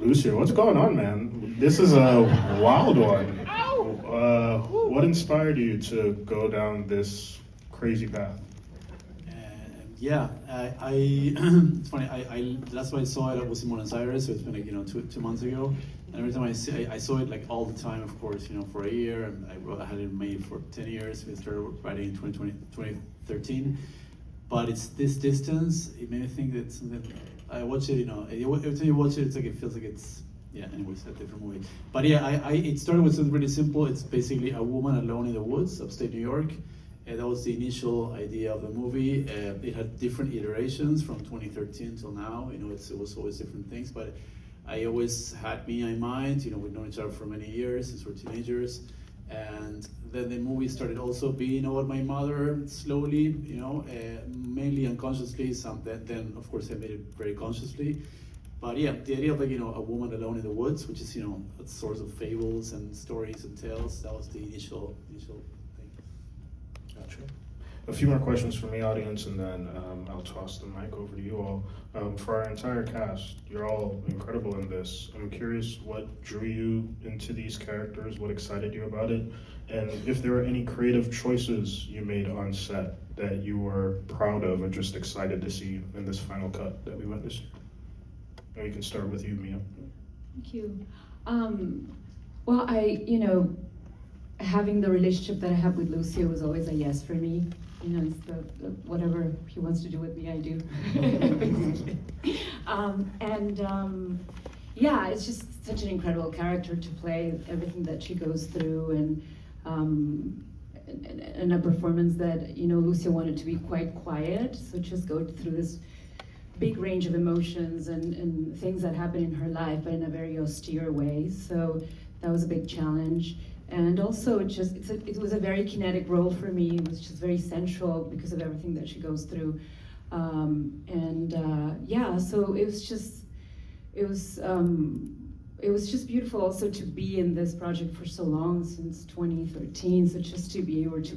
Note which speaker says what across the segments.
Speaker 1: Lucio, what's going on, man? This is a wild one. What inspired you to go down this crazy path?
Speaker 2: Yeah, it's funny. That's why I saw it. I was in Buenos Aires, so it's been like 2 months ago. And every time I saw it like all the time, of course, for a year. And I had it made for 10 years. We started writing in 2013. But it's this distance. It made me think that something. I watch it. Every time you watch it, it feels like it's. Yeah. Anyways, a different movie. But yeah, it started with something really simple. It's basically a woman alone in the woods, upstate New York. That was the initial idea of the movie. It had different iterations from 2013 till now. It was always different things, but I always had Mia in mind. We've known each other for many years since we're teenagers, and then the movie started also being about my mother slowly. Mainly unconsciously. Then of course I made it very consciously. But yeah, the idea of a woman alone in the woods, which is a source of fables and stories and tales. That was the initial thing.
Speaker 1: Gotcha. A few more questions from the audience, and then I'll toss the mic over to you all. For our entire cast, you're all incredible in this. I'm curious what drew you into these characters, what excited you about it, and if there were any creative choices you made on set that you were proud of or just excited to see in this final cut that we witnessed. And we can start with you, Mia.
Speaker 3: Thank you. Well, having the relationship that I have with Lucio was always a yes for me. It's the whatever he wants to do with me, I do. Yeah, it's just such an incredible character to play. Everything that she goes through, and a performance that Lucio wanted to be quite quiet, so just go through this big range of emotions and things that happen in her life, but in a very austere way. So that was a big challenge. And also, it was a very kinetic role for me. It was just very central because of everything that she goes through. So it was just beautiful also to be in this project for so long, since 2013. So just to be able to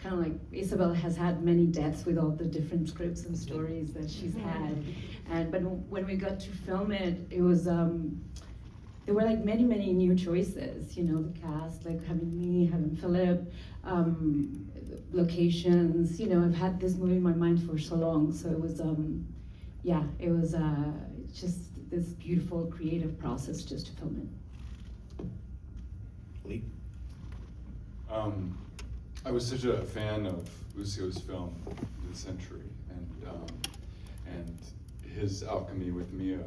Speaker 3: kind of like, Isabel has had many deaths with all the different scripts and stories that she's had. But when we got to film it, it was, there were like many new choices, the cast, like having me, having Philip, locations, I've had this movie in my mind for so long, so it was, just this beautiful creative process just to film it.
Speaker 1: Lee?
Speaker 4: I was such a fan of Lucio's film, The Century, and his alchemy with Mia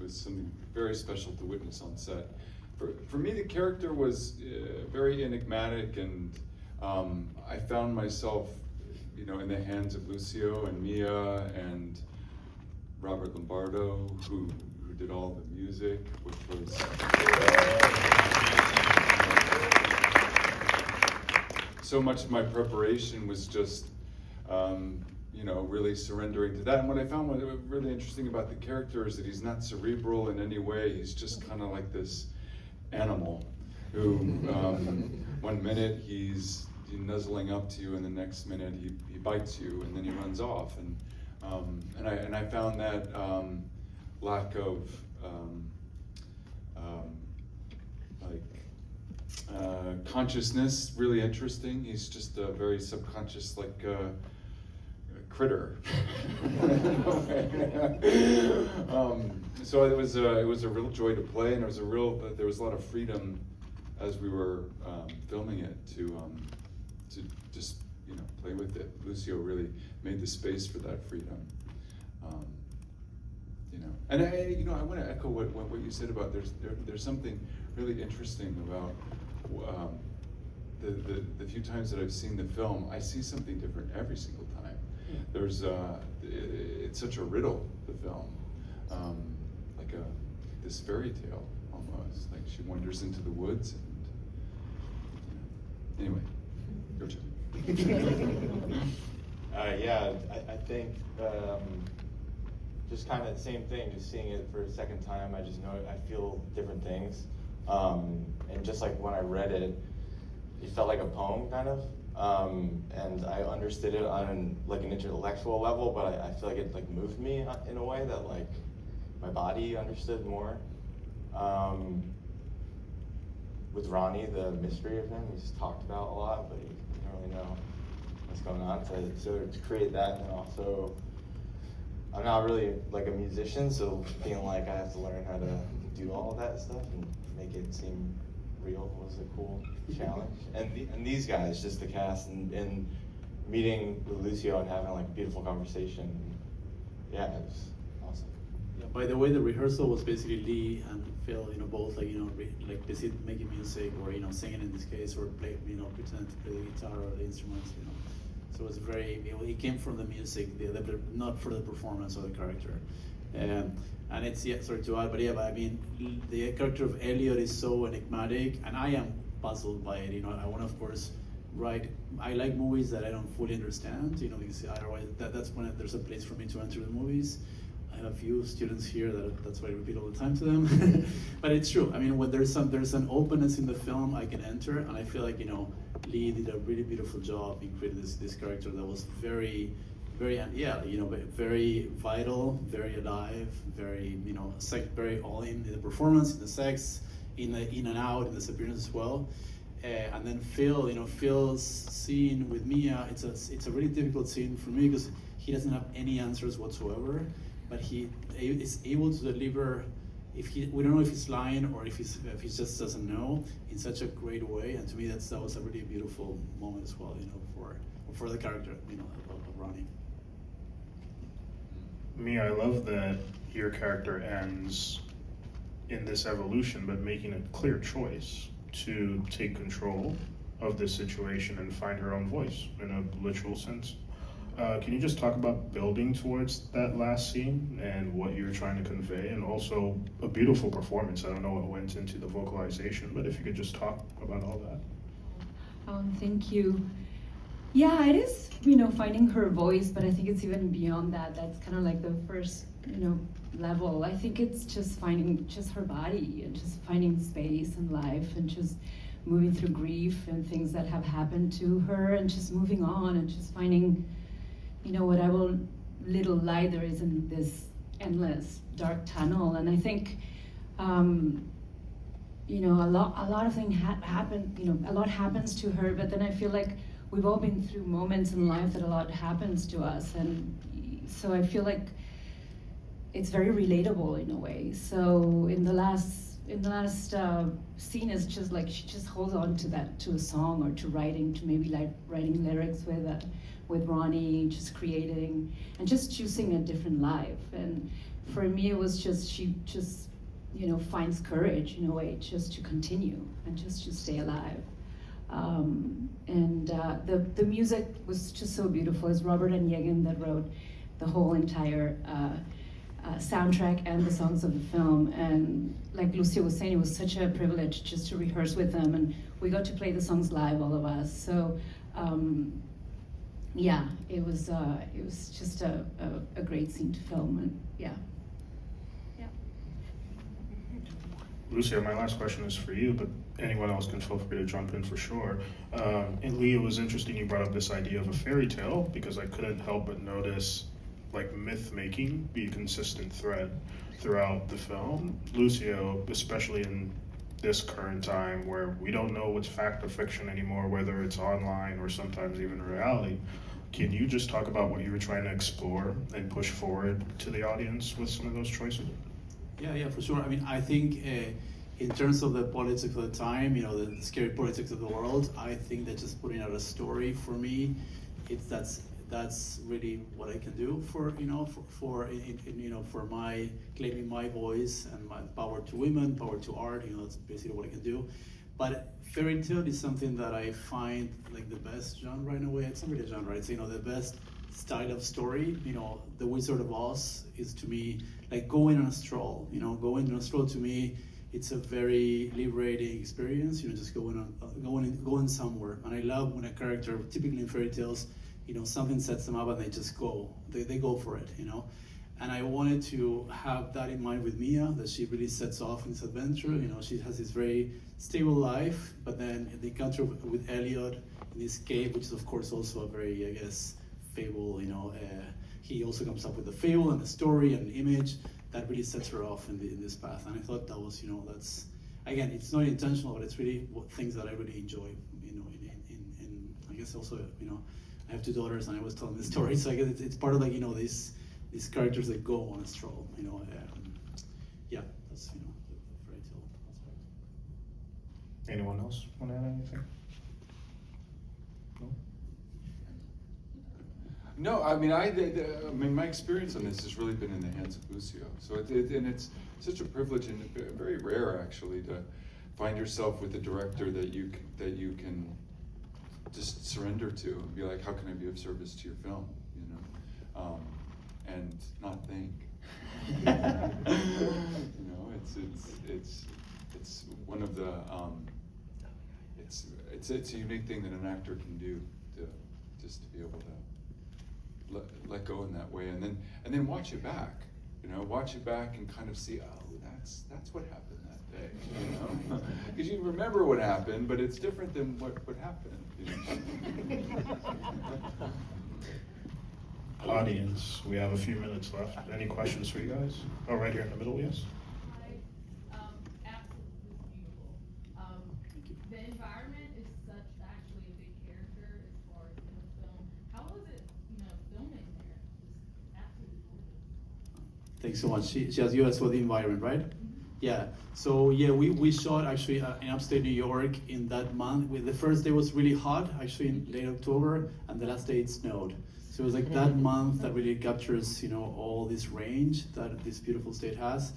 Speaker 4: was something very special to witness on set. For me, the character was very enigmatic, and I found myself, in the hands of Lucio and Mia and Robert Lombardo, who did all the music, which was so much of my preparation was just really surrendering to that. And what I found was really interesting about the character is that he's not cerebral in any way. He's just kind of like this animal who one minute he's nuzzling up to you, and the next minute he bites you, and then he runs off. And I found that lack of consciousness really interesting. He's just a very subconscious, critter. So it was a real joy to play, and there was a lot of freedom as we were filming it to just play with it. Lucio really made the space for that freedom. And I want to echo what you said about there's something really interesting about the few times that I've seen the film. I see something different every single time. There's it's such a riddle, the film, like this fairy tale almost. Like she wanders into the woods, and anyway, your turn.
Speaker 5: I think just kind of the same thing. Just seeing it for a second time, I just know I feel different things, and just like when I read it, it felt like a poem kind of. And I understood it on an intellectual level, but I feel like it moved me in a way that my body understood more. With Ronnie, the mystery of him, he's talked about a lot, but you don't really know what's going on. So to create that, and also, I'm not really like a musician, so feeling like I have to learn how to do all of that stuff and make it seem real was a cool challenge. And these guys, just the cast, and meeting with Lucio and having like a beautiful conversation. Yeah, it was awesome.
Speaker 2: Yeah, by the way, the rehearsal was basically Lee and Phil, both like, like basically making music or, singing in this case, or play, pretending to play the guitar or the instruments, So it was very, it came from the music, not for the performance of the character. And it's, sorry to add, but I mean, the character of Elliot is so enigmatic, and I am puzzled by it. I want to, of course, I like movies that I don't fully understand, because otherwise that's when there's a place for me to enter the movies. I have a few students here that's what I repeat all the time to them. But it's true. I mean, when there's an openness in the film, I can enter, and I feel like, Lee did a really beautiful job in creating this character that was very, very, very vital, very alive, very, very all in the performance, in the sex, in and out, in this appearance as well. And then Phil, Phil's scene with Mia, it's a really difficult scene for me because he doesn't have any answers whatsoever, but he is able to deliver. We don't know if he's lying or if he just doesn't know, in such a great way. And to me, that was a really beautiful moment as well, for the character, of Ronnie.
Speaker 1: Mia, I love that your character ends in this evolution, but making a clear choice to take control of this situation and find her own voice in a literal sense. Can you just talk about building towards that last scene and what you're trying to convey, and also a beautiful performance? I don't know what went into the vocalization, but if you could just talk about all that.
Speaker 3: Thank you. Yeah, it is, finding her voice, but I think it's even beyond that. That's kind of like the first, level. I think it's just finding just her body and just finding space and life and just moving through grief and things that have happened to her and just moving on and just finding, whatever little light there is in this endless dark tunnel. And I think, a lot of things happen, a lot happens to her, but then I feel like we've all been through moments in life that a lot happens to us. And so I feel like it's very relatable in a way. So in the last scene, is just like she just holds on to a song or to maybe like writing lyrics with Ronnie, just creating and just choosing a different life. And for me, it was just she just finds courage in a way just to continue and just to stay alive. The music was just so beautiful. It's Robert and Yegan that wrote the whole entire soundtrack and the songs of the film. And like Lucio was saying, it was such a privilege just to rehearse with them, and we got to play the songs live, all of us. So it was just a great scene to film. And yeah.
Speaker 1: Lucio, my last question is for you, but anyone else can feel free to jump in for sure. And Lee, it was interesting you brought up this idea of a fairy tale, because I couldn't help but notice like myth making be a consistent thread throughout the film. Lucio, especially in this current time where we don't know what's fact or fiction anymore, whether it's online or sometimes even reality, can you just talk about what you were trying to explore and push forward to the audience with some of those choices?
Speaker 2: Yeah, for sure. I mean, I think in terms of the politics of the time, the scary politics of the world, I think that just putting out a story for me, that's really what I can do for my claiming my voice and my power to women, power to art. That's basically what I can do. But fairy tale is something that I find like the best genre in a way. It's not really a genre. It's the best style of story. The Wizard of Oz is to me like going on a stroll. Going on a stroll to me, it's a very liberating experience. Just going somewhere. And I love when a character, typically in fairy tales, something sets them up and they just go. They go for it. And I wanted to have that in mind with Mia, that she really sets off in this adventure. She has this very stable life, but then the encounter with Elliot in this cave, which is of course also a very, I guess, fable. He also comes up with a fable and a story and an image that really sets her off in this path. And I thought that was, that's, again, it's not intentional, but it's really things that I really enjoy, in I guess also, I have 2 daughters and I was telling this story, so I guess it's part of like, these characters that go on a stroll, yeah, that's, the fairy tale aspect.
Speaker 1: Anyone else want to add anything? No?
Speaker 4: No, I mean, my experience on this has really been in the hands of Lucio. So and it's such a privilege and very rare, actually, to find yourself with a director that you can just surrender to and be like, how can I be of service to your film, and not think. It's one of the it's a unique thing that an actor can do, to just to be able to let go in that way, and then watch it back, watch it back and kind of see, oh, that's what happened that day, because you remember what happened, but it's different than what happened.
Speaker 1: Audience, we have a few minutes left. Any questions for you guys? Oh, right here in the middle, yes.
Speaker 6: Absolutely beautiful. The environment is actually a big character as far as in the film. How was it, filming there? Just absolutely gorgeous.
Speaker 2: Thanks so much. She has you as well, the environment, right? Yeah. So yeah, we shot actually in upstate New York in that month. The first day was really hot, actually in late October, and the last day it snowed. So it was like that month that really captures, all this range that this beautiful state has.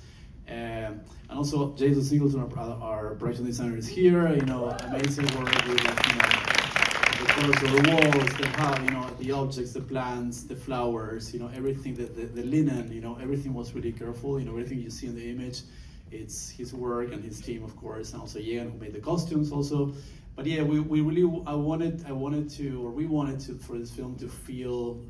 Speaker 2: And also Jason Singleton, our production designer, is here. Amazing work with the colors of the walls, the objects, the plants, the flowers, everything, the linen, everything was really careful. Everything you see in the image, it's his work and his team, of course, and also Ian, who made the costumes also. But yeah, we wanted to for this film to feel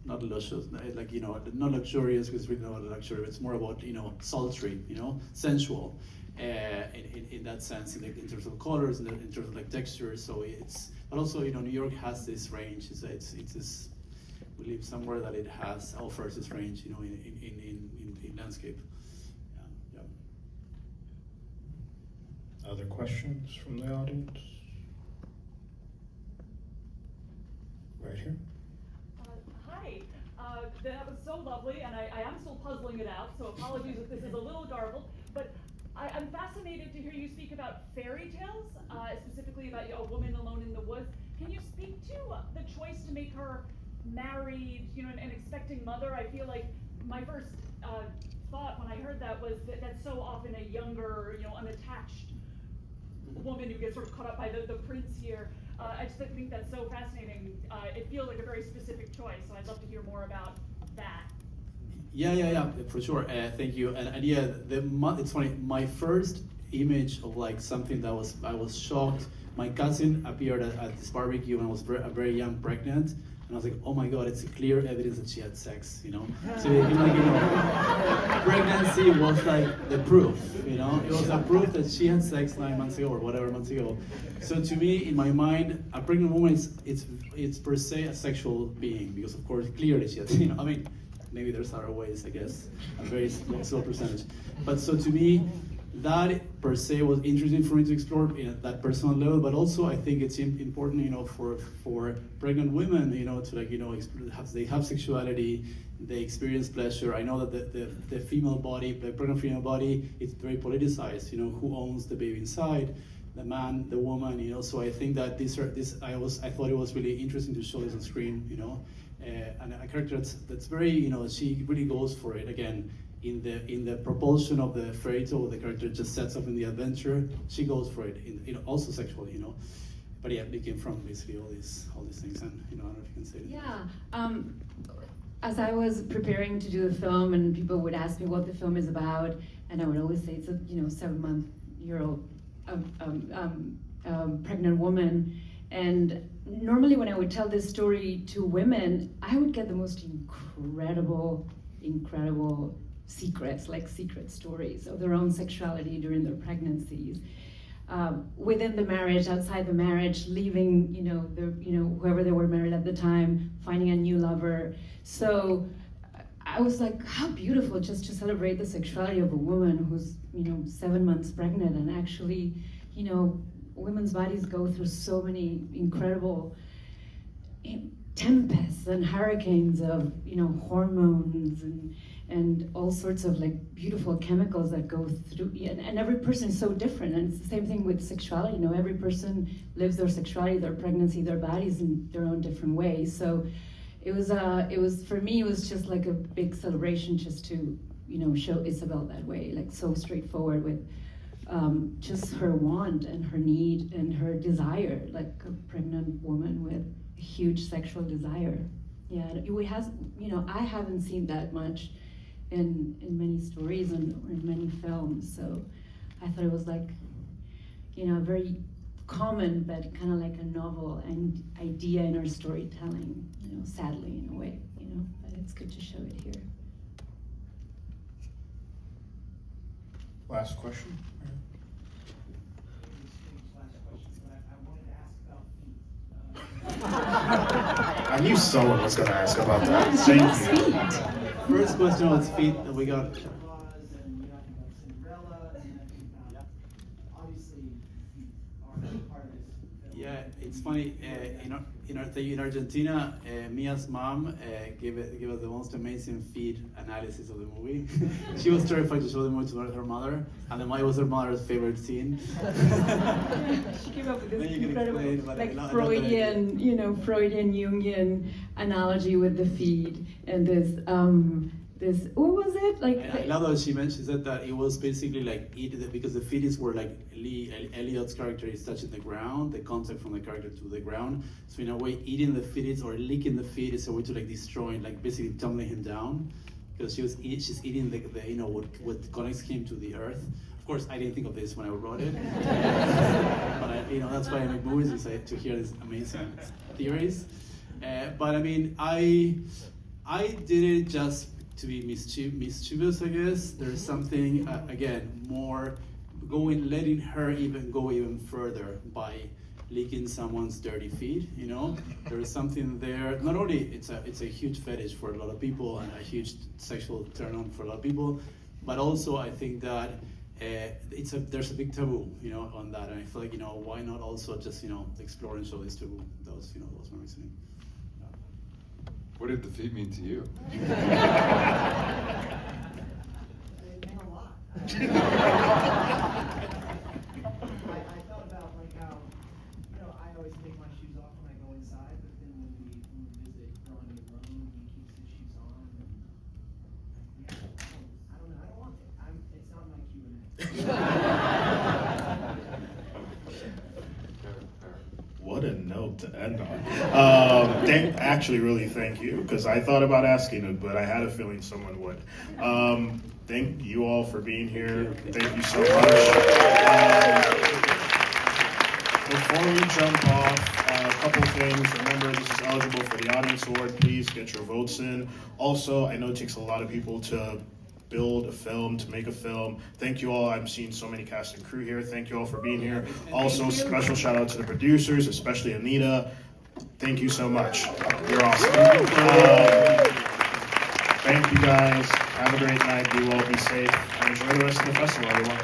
Speaker 2: not luscious, like not luxurious, because we know what luxury. It's more about sultry, sensual, in that sense, in terms of colors, in terms of like textures. So but also New York has this range. It's this, we live somewhere that it offers this range, in landscape. Yeah.
Speaker 1: Other questions from the audience? Right here.
Speaker 7: Hi. That was so lovely, and I am still puzzling it out, so apologies if this is a little garbled, but I'm fascinated to hear you speak about fairy tales, specifically about a woman alone in the woods. Can you speak to the choice to make her married, an expecting mother? I feel like my first thought when I heard that was that that's so often a younger, unattached woman who gets sort of caught up by the prince here. I just think that's so fascinating. It feels like a very specific choice, so I'd love to hear more about that.
Speaker 2: Yeah, for sure. Thank you. And yeah, it's funny. My first image of like something that I was shocked. My cousin appeared at this barbecue when I was very young, pregnant. And I was like, oh my God, it's clear evidence that she had sex, So, pregnancy was like the proof, It was a proof that she had sex 9 months ago or whatever months ago. So to me, in my mind, a pregnant woman it's per se a sexual being, because of course, clearly she had, maybe there's other ways, I guess, a very small percentage. But so to me, that per se was interesting for me to explore at that personal level, but also I think it's important, for pregnant women, to they have sexuality, they experience pleasure. I know that the female body, the pregnant female body, it's very politicized. Who owns the baby inside, the man, the woman. So I think that I thought it was really interesting to show this on screen. And a character that's very, she really goes for it again. In the propulsion of the fairy tale, the character just sets up in the adventure. She goes for it, also sexually, But yeah, it came from basically all these things, and I don't know if you can say it.
Speaker 3: Yeah. As I was preparing to do the film, and people would ask me what the film is about, and I would always say it's a 7-month-old pregnant woman. And normally, when I would tell this story to women, I would get the most incredible secrets, like secret stories of their own sexuality during their pregnancies, within the marriage, outside the marriage, leaving, whoever they were married at the time, finding a new lover. So I was like, how beautiful just to celebrate the sexuality of a woman who's, 7 months pregnant, and actually, women's bodies go through so many incredible tempests and hurricanes of, hormones and all sorts of like beautiful chemicals that go through, and every person is so different. And it's the same thing with sexuality. Every person lives their sexuality, their pregnancy, their bodies in their own different ways. So it was for me, it was just like a big celebration just to, show Isabel that way, like so straightforward with just her want and her need and her desire, like a pregnant woman with a huge sexual desire. Yeah, I haven't seen that much in many stories and in many films. So I thought it was like, very common, but kind of like a novel and idea in our storytelling, sadly in a way, but it's good to show it here.
Speaker 1: Last question. I knew someone was going to ask about that. Thank you.
Speaker 2: First question was feet that we got. Yeah, it's funny. In Argentina, Mia's mom gave us the most amazing feed analysis of the movie. She was terrified to show the movie to her mother, and then it was her mother's favorite scene.
Speaker 3: She came up with this
Speaker 2: Then you can
Speaker 3: incredible,
Speaker 2: explain, but
Speaker 3: like
Speaker 2: I love
Speaker 3: Freudian, Freudian Jungian analogy with the feed and this what was it like?
Speaker 2: I love that she said that it was basically like because the fetus were like Elliot's character is touching the ground, the contact from the character to the ground. So in a way, eating the fetus or licking the fetus is a way to like destroy, like basically tumbling him down, because she's eating the what connects him to the earth. Of course, I didn't think of this when I wrote it, but that's why I make movies, is to hear these amazing theories. But I mean, I did it just to be mischievous, I guess. There's something, again, more letting her go even further by licking someone's dirty feet, There is something there. Not only it's a huge fetish for a lot of people and a huge sexual turn on for a lot of people, but also I think that there's a big taboo, on that. And I feel like, why not also just, explore and show this taboo? That was my reasoning.
Speaker 4: What did the feet mean to you?
Speaker 8: It meant a lot. I thought about like how, I always take my shoes off when I go inside, but then when we visit Ronnie alone, he keeps his shoes on. And I don't know, I don't want it. It's not my Q&A.
Speaker 1: What a note to end on. Thank you, because I thought about asking it, but I had a feeling someone would. Thank you all for being here. Thank you so much. Before we jump off, a couple things. Remember, this is eligible for the Audience Award. Please get your votes in. Also, I know it takes a lot of people to build a film, to make a film. Thank you all. I'm seeing so many cast and crew here. Thank you all for being here. Also, special shout out to the producers, especially Anita. Thank you so much. You're awesome. Thank you guys. Have a great night. You all be safe. And enjoy the rest of the festival, everyone.